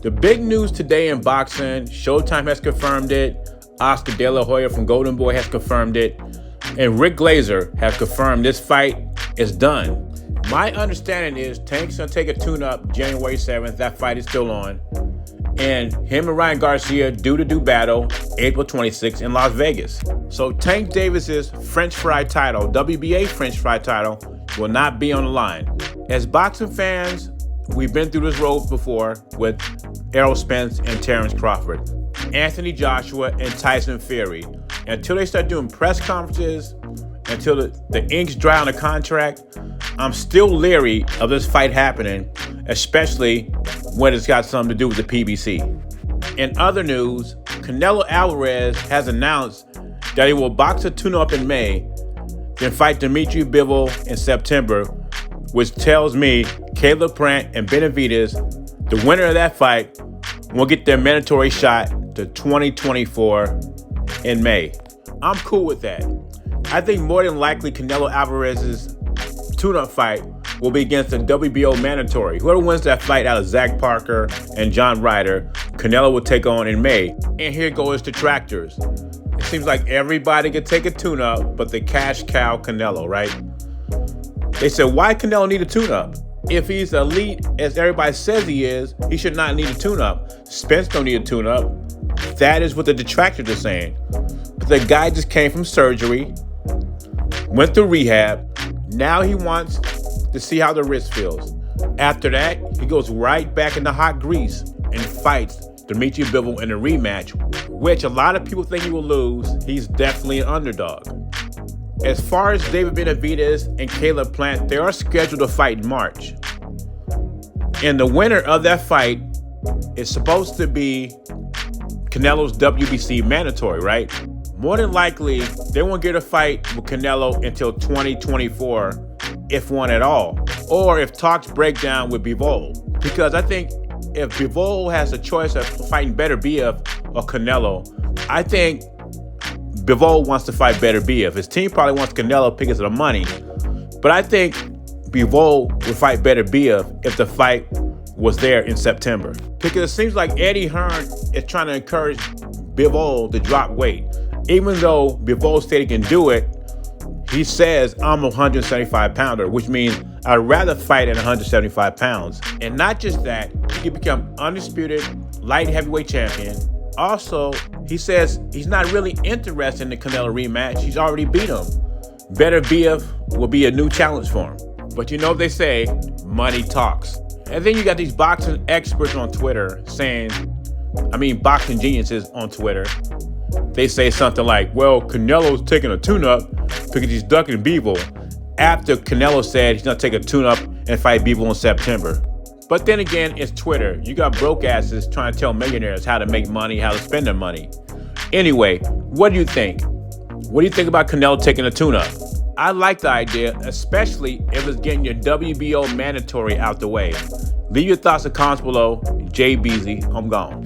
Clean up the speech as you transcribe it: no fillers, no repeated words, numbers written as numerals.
The big news today in boxing, Showtime has confirmed it, Oscar De La Hoya from Golden Boy has confirmed it, and Rick Glazer has confirmed this fight is done. My understanding is Tank's going to take a tune-up January 7th. That fight is still on. And him and Ryan Garcia due to do battle April 26th in Las Vegas. So Tank Davis's French fry title, WBA French fry title, will not be on the line. As boxing fans, we've been through this road before with Errol Spence and Terrence Crawford, Anthony Joshua and Tyson Fury. Until they start doing press conferences, until the ink's dry on the contract, I'm still leery of this fight happening, especially when it's got something to do with the PBC. In other news, Canelo Alvarez has announced that he will box a tune-up in May, then fight Dimitri Bivol in September, which tells me Caleb Plant and Benavidaz, the winner of that fight, will get their mandatory shot to 2024 in May. I'm cool with that. I think more than likely Canelo Alvarez's tune-up fight will be against the WBO mandatory. Whoever wins that fight out of Zach Parker and John Ryder, Canelo will take on in May. And here goes detractors. It seems like everybody could take a tune-up, but the cash cow Canelo, right? They said, why Canelo need a tune-up? If he's elite, as everybody says he is, he should not need a tune-up. Spence don't need a tune-up. That is what the detractors are saying. But the guy just came from surgery, went through rehab. Now he wants to see how the wrist feels. After that, he goes right back into hot grease and fights Dimitri Bivol in a rematch, which a lot of people think he will lose. He's definitely an underdog. As far as David Benavidaz and Caleb Plant, they are scheduled to fight in March. And the winner of that fight is supposed to be Canelo's WBC mandatory, right? More than likely, they won't get a fight with Canelo until 2024, if one at all. Or if talks break down with Bivol. Because I think if Bivol has a choice of fighting Beterbiev or Canelo, I think Bivol wants to fight Beterbiev. His team probably wants Canelo because of the money. But I think Bivol would fight Beterbiev if the fight was there in September. Because it seems like Eddie Hearn is trying to encourage Bivol to drop weight. Even though Bivol said he can do it, he says, I'm a 175 pounder, which means I'd rather fight at 175 pounds. And not just that, he can become undisputed light heavyweight champion. Also, he says he's not really interested in the Canelo rematch. He's already beat him. Beterbiev will be a new challenge for him. But you know they say, money talks. And then you got these boxing experts on Twitter boxing geniuses on Twitter. They say something like, well, Canelo's taking a tune-up because he's ducking Bivol, after Canelo said he's going to take a tune-up and fight Bivol in September. But then again, it's Twitter. You got broke asses trying to tell millionaires how to make money, how to spend their money. Anyway, what do you think? What do you think about Canelo taking a tune-up? I like the idea, especially if it's getting your WBO mandatory out the way. Leave your thoughts and comments below. Jay Beasley, I'm gone.